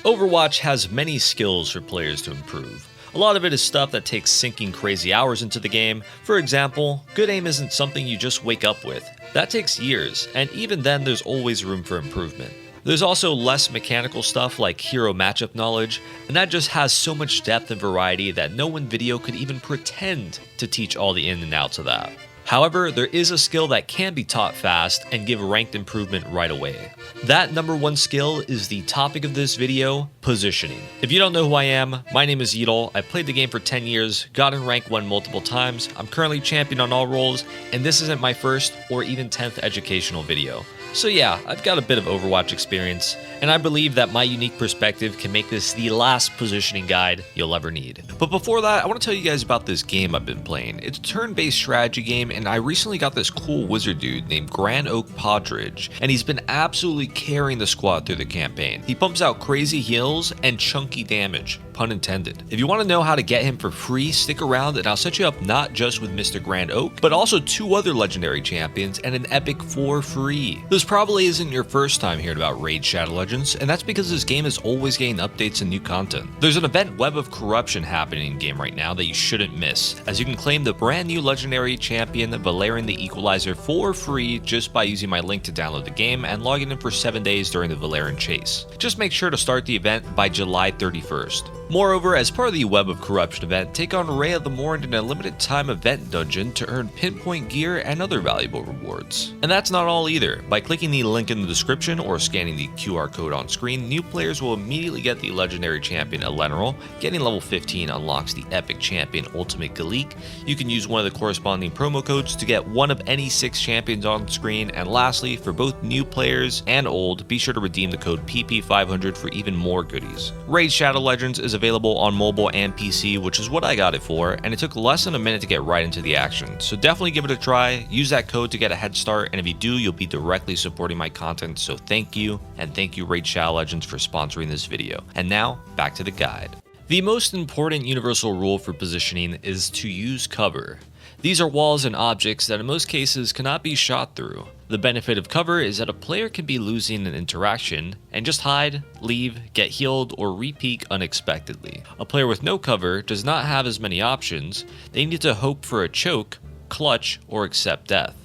Overwatch has many skills for players to improve. A lot of it is stuff that takes sinking crazy hours into the game. For example, good aim isn't something you just wake up with. That takes years, and even then there's always room for improvement. There's also less mechanical stuff like hero matchup knowledge, and that just has so much depth and variety that no one video could even pretend to teach all the in and outs of that. However, there is a skill that can be taught fast and give ranked improvement right away. That number one skill is the topic of this video, positioning. If you don't know who I am, my name is Yeatle. I played the game for 10 years, got in rank 1 multiple times, I'm currently champion on all roles, and this isn't my first or even 10th educational video. So yeah, I've got a bit of Overwatch experience, and I believe that my unique perspective can make this the last positioning guide you'll ever need. But before that, I want to tell you guys about this game I've been playing. It's a turn-based strategy game, and I recently got this cool wizard dude named Grand Oak Podridge, and he's been absolutely carrying the squad through the campaign. He pumps out crazy heals and chunky damage, pun intended. If you want to know how to get him for free, stick around and I'll set you up not just with Mr. Grand Oak, but also 2 other legendary champions and an epic for free. This probably isn't your first time hearing about Raid Shadow Legends, and that's because this game is always getting updates and new content. There's an event Web of Corruption happening in game right now that you shouldn't miss, as you can claim the brand new legendary champion Vallaryn the Equalizer for free just by using my link to download the game and logging in for 7 days during the Vallaryn chase. Just make sure to start the event by July 31st. Moreover, as part of the Web of Corruption event, take on Ray of the Morn in a limited time event dungeon to earn pinpoint gear and other valuable rewards. And that's not all either. By clicking the link in the description or scanning the QR code on screen, new players will immediately get the legendary champion Elenaril. Getting level 15 unlocks the epic champion Ultimate Galek. You can use one of the corresponding promo codes to get one of any 6 champions on screen, and lastly, for both new players and old, be sure to redeem the code PP500 for even more goodies. Raid Shadow Legends is available on mobile and PC, which is what I got it for, and it took less than a minute to get right into the action, so definitely give it a try. Use that code to get a head start, and if you do, you'll be directly supporting my content, so thank you, and thank you Raid Shadow Legends for sponsoring this video. And now, back to the guide. The most important universal rule for positioning is to use cover. These are walls and objects that in most cases cannot be shot through. The benefit of cover is that a player can be losing an interaction and just hide, leave, get healed, or re-peek unexpectedly. A player with no cover does not have as many options. They need to hope for a choke, clutch, or accept death.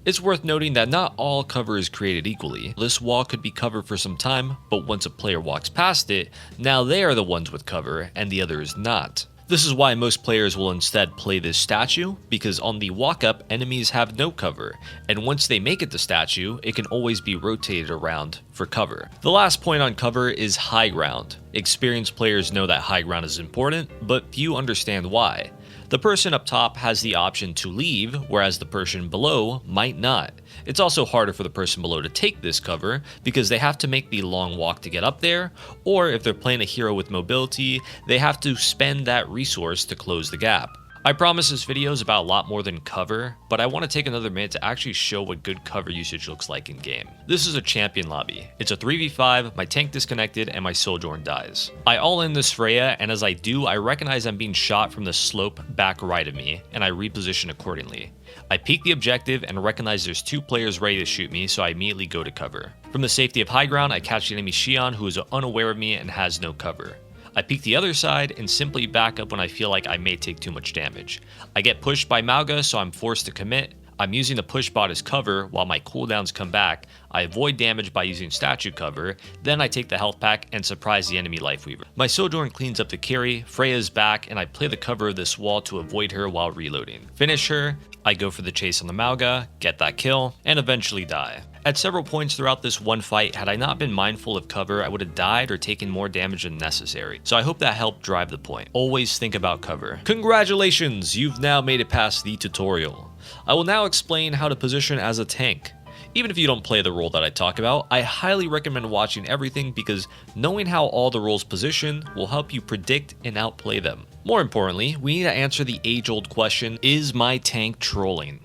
It's worth noting that not all cover is created equally. This wall could be covered for some time, but once a player walks past it, now they are the ones with cover and the other is not. This is why most players will instead play this statue, because on the walk up, enemies have no cover, and once they make it to statue, it can always be rotated around for cover. The last point on cover is high ground. Experienced players know that high ground is important, but few understand why. The person up top has the option to leave, whereas the person below might not. It's also harder for the person below to take this cover because they have to make the long walk to get up there, or if they're playing a hero with mobility, they have to spend that resource to close the gap. I promise this video is about a lot more than cover, but I want to take another minute to actually show what good cover usage looks like in game. This is a champion lobby. It's a 3v5, my tank disconnected, and my Sojourn dies. I all in this Freya, and as I do, I recognize I'm being shot from the slope back right of me, and I reposition accordingly. I peek the objective and recognize there's 2 players ready to shoot me, so I immediately go to cover. From the safety of high ground, I catch the enemy Xion, who is unaware of me and has no cover. I peek the other side and simply back up when I feel like I may take too much damage. I get pushed by Mauga, so I'm forced to commit. I'm using the push bot as cover while my cooldowns come back. I avoid damage by using statue cover, then I take the health pack and surprise the enemy Lifeweaver. My Sojourn cleans up the carry, Freya's back, and I play the cover of this wall to avoid her while reloading. Finish her, I go for the chase on the Mauga, get that kill, and eventually die. At several points throughout this one fight, had I not been mindful of cover, I would have died or taken more damage than necessary. So I hope that helped drive the point. Always think about cover. Congratulations, you've now made it past the tutorial. I will now explain how to position as a tank. Even if you don't play the role that I talk about, I highly recommend watching everything because knowing how all the roles position will help you predict and outplay them. More importantly, we need to answer the age-old question, is my tank trolling?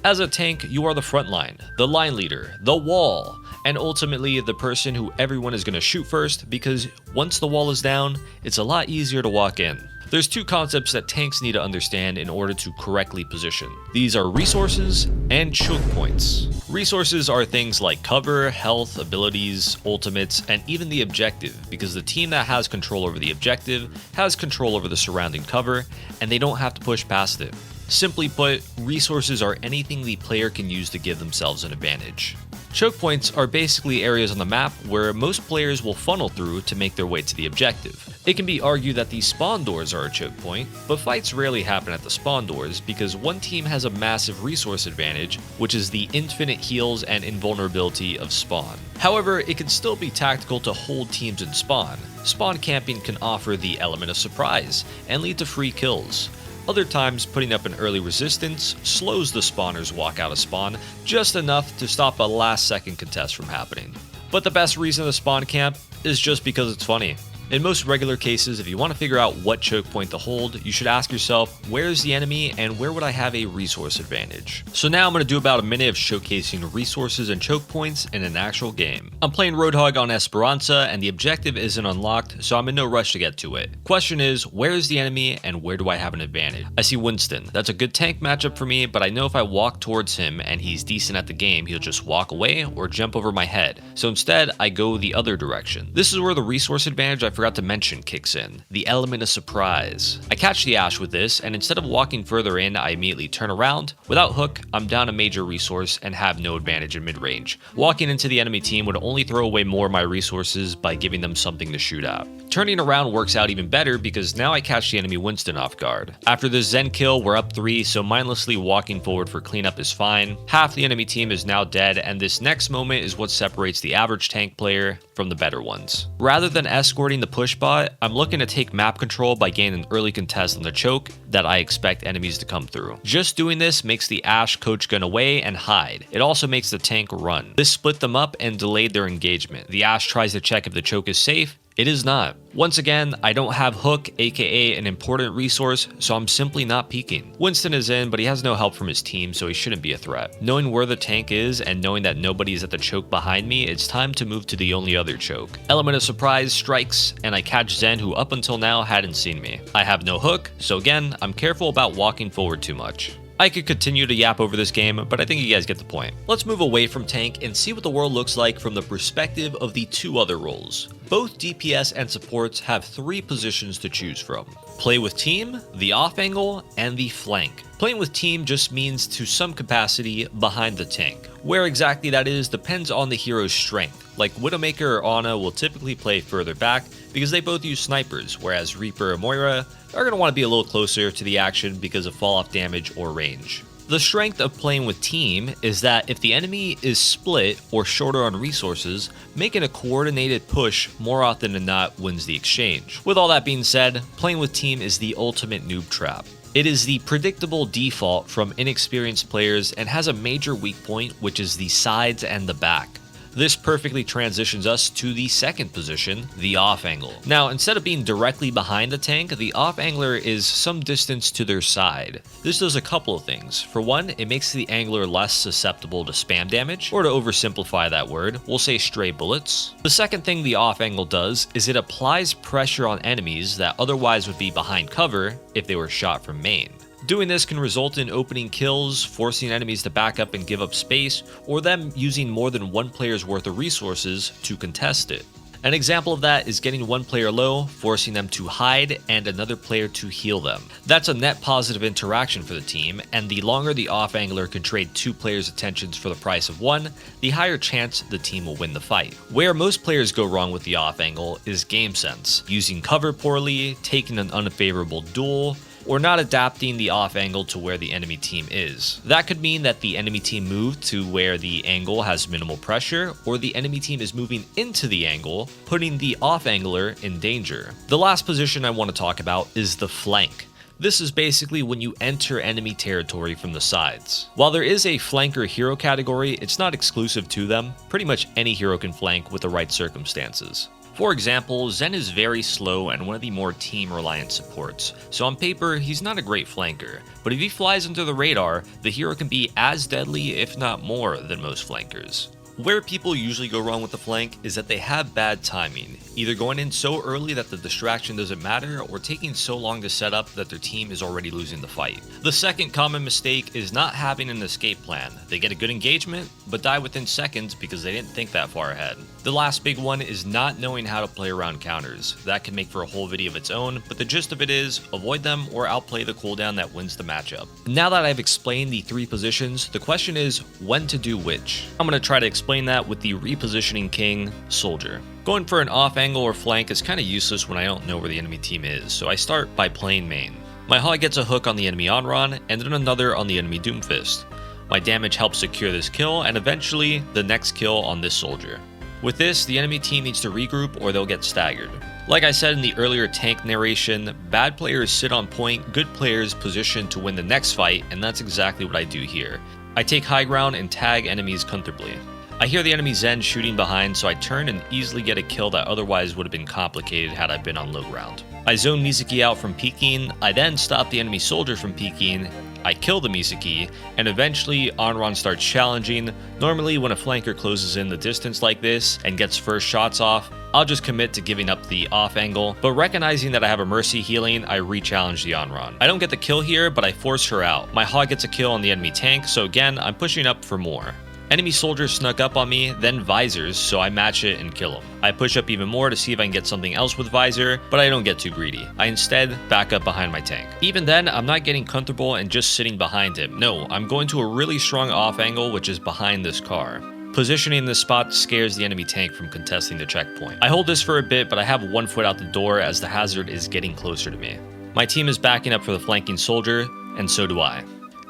As a tank, you are the front line, the line leader, the wall, and ultimately the person who everyone is going to shoot first because once the wall is down, it's a lot easier to walk in. There's two concepts that tanks need to understand in order to correctly position. These are resources and choke points. Resources are things like cover, health, abilities, ultimates, and even the objective, because the team that has control over the objective has control over the surrounding cover, and they don't have to push past it. Simply put, resources are anything the player can use to give themselves an advantage. Choke points are basically areas on the map where most players will funnel through to make their way to the objective. It can be argued that the spawn doors are a choke point, but fights rarely happen at the spawn doors because one team has a massive resource advantage, which is the infinite heals and invulnerability of spawn. However, it can still be tactical to hold teams in spawn. Spawn camping can offer the element of surprise and lead to free kills. Other times, putting up an early resistance slows the spawners walk out of spawn just enough to stop a last-second contest from happening. But the best reason to spawn camp is just because it's funny. In most regular cases, if you want to figure out what choke point to hold, you should ask yourself, where is the enemy and where would I have a resource advantage? So now I'm going to do about a minute of showcasing resources and choke points in an actual game. I'm playing Roadhog on Esperanza and the objective isn't unlocked, so I'm in no rush to get to it. Question is, where is the enemy and where do I have an advantage? I see Winston. That's a good tank matchup for me, but I know if I walk towards him and he's decent at the game, he'll just walk away or jump over my head. So instead, I go the other direction. This is where the resource advantage I forgot to mention kicks in, the element of surprise. I catch the Ashe with this, and instead of walking further in, I immediately turn around. Without hook, I'm down a major resource and have no advantage in mid-range. Walking into the enemy team would only throw away more of my resources by giving them something to shoot at. Turning around works out even better because now I catch the enemy Winston off guard. After this Zen kill, we're up 3, so mindlessly walking forward for cleanup is fine. Half the enemy team is now dead, and this next moment is what separates the average tank player from the better ones. Rather than escorting the push bot, I'm looking to take map control by gaining an early contest on the choke that I expect enemies to come through. Just doing this makes the Ashe coach gun away and hide. It also makes the tank run. This split them up and delayed their engagement. The Ashe tries to check if the choke is safe. It is not. Once again, I don't have hook, aka an important resource, so I'm simply not peeking. Winston is in, but he has no help from his team, so he shouldn't be a threat. Knowing where the tank is and knowing that nobody is at the choke behind me, it's time to move to the only other choke. Element of surprise strikes, and I catch Zen, who up until now hadn't seen me. I have no hook, so again, I'm careful about walking forward too much. I could continue to yap over this game, but I think you guys get the point. Let's move away from tank and see what the world looks like from the perspective of the two other roles. Both DPS and supports have 3 positions to choose from. Play with team, the off angle, and the flank. Playing with team just means to some capacity behind the tank. Where exactly that is depends on the hero's strength. Like Widowmaker or Ana will typically play further back because they both use snipers, whereas Reaper or Moira are going to want to be a little closer to the action because of fall-off damage or range. The strength of playing with team is that if the enemy is split or shorter on resources, making a coordinated push more often than not wins the exchange. With all that being said, playing with team is the ultimate noob trap. It is the predictable default from inexperienced players and has a major weak point, which is the sides and the back. This perfectly transitions us to the second position, the off angle. Now, instead of being directly behind the tank, the off angler is some distance to their side. This does a couple of things. For one, it makes the angler less susceptible to spam damage, or to oversimplify that word, we'll say stray bullets. The second thing the off angle does is it applies pressure on enemies that otherwise would be behind cover if they were shot from main. Doing this can result in opening kills, forcing enemies to back up and give up space, or them using more than one player's worth of resources to contest it. An example of that is getting one player low, forcing them to hide, and another player to heal them. That's a net positive interaction for the team, and the longer the off angler can trade 2 players' attentions for the price of 1, the higher chance the team will win the fight. Where most players go wrong with the off angle is game sense, using cover poorly, taking an unfavorable duel, or not adapting the off angle to where the enemy team is. That could mean that the enemy team moved to where the angle has minimal pressure, or the enemy team is moving into the angle, putting the off angler in danger. The last position I want to talk about is the flank. This is basically when you enter enemy territory from the sides. While there is a flanker hero category, it's not exclusive to them. Pretty much any hero can flank with the right circumstances. For example, Zen is very slow and one of the more team-reliant supports, so on paper, he's not a great flanker, but if he flies under the radar, the hero can be as deadly, if not more, than most flankers. Where people usually go wrong with the flank is that they have bad timing. either going in so early that the distraction doesn't matter, or taking so long to set up that their team is already losing the fight. The second common mistake is not having an escape plan. They get a good engagement, but die within seconds because they didn't think that far ahead. The last big one is not knowing how to play around counters. That can make for a whole video of its own, but the gist of it is, avoid them or outplay the cooldown that wins the matchup. Now that I've explained the 3 positions, the question is when to do which. I'm going to try to explain that with the repositioning king, soldier. Going for an off angle or flank is kind of useless when I don't know where the enemy team is, so I start by playing main. My hog gets a hook on the enemy Onron, and then another on the enemy Doomfist. My damage helps secure this kill, and eventually the next kill on this soldier. With this, the enemy team needs to regroup or they'll get staggered. Like I said in the earlier tank narration, bad players sit on point, good players position to win the next fight, and that's exactly what I do here. I take high ground and tag enemies comfortably. I hear the enemy Zen shooting behind, so I turn and easily get a kill that otherwise would have been complicated had I been on low ground. I zone Mizuki out from peeking, I then stop the enemy soldier from peeking, I kill the Mizuki, and eventually Onron starts challenging. Normally when a flanker closes in the distance like this and gets first shots off, I'll just commit to giving up the off angle, but recognizing that I have a mercy healing, I re-challenge the Onron. I don't get the kill here, but I force her out. My hog gets a kill on the enemy tank, so again, I'm pushing up for more. Enemy soldiers snuck up on me, then visors, so I match it and kill him. I push up even more to see if I can get something else with visor, but I don't get too greedy. I instead back up behind my tank. Even then, I'm not getting comfortable and just sitting behind him. No, I'm going to a really strong off angle, which is behind this car. Positioning this spot scares the enemy tank from contesting the checkpoint. I hold this for a bit, but I have 1 foot out the door as the hazard is getting closer to me. My team is backing up for the flanking soldier, and so do I.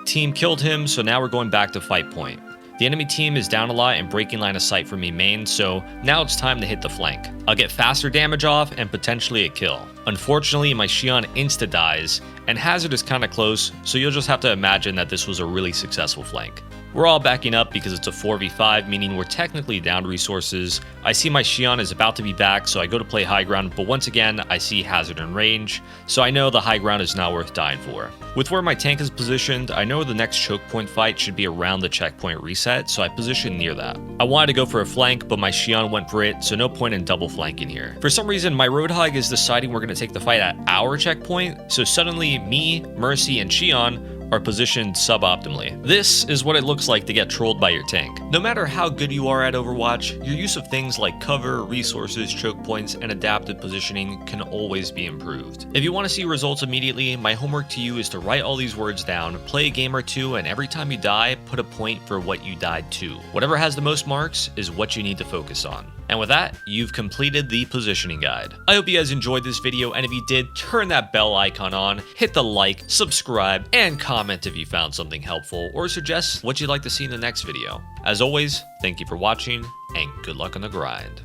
Team killed him, so now we're going back to fight point. The enemy team is down a lot and breaking line of sight for me main, so now it's time to hit the flank. I'll get faster damage off and potentially a kill. Unfortunately, my Xion insta dies, and hazard is kinda close, so you'll just have to imagine that this was a really successful flank. We're all backing up because it's a 4v5, meaning we're technically down resources. I see my Xion is about to be back, so I go to play high ground, but once again, I see hazard in range, so I know the high ground is not worth dying for. With where my tank is positioned, I know the next choke point fight should be around the checkpoint reset, so I position near that. I wanted to go for a flank, but my Xion went for it, so no point in double flanking here. For some reason, my Roadhog is deciding we're going to take the fight at our checkpoint, so suddenly me, Mercy, and Xion are positioned suboptimally. This is what it looks like to get trolled by your tank. No matter how good you are at Overwatch, your use of things like cover, resources, choke points, and adaptive positioning can always be improved. If you want to see results immediately, my homework to you is to write all these words down, play a game or two, and every time you die, put a point for what you died to. Whatever has the most marks is what you need to focus on. And with that, you've completed the positioning guide. I hope you guys enjoyed this video, and if you did, turn that bell icon on, hit the like, subscribe, and comment if you found something helpful, or suggest what you'd like to see in the next video. As always, thank you for watching, and good luck on the grind.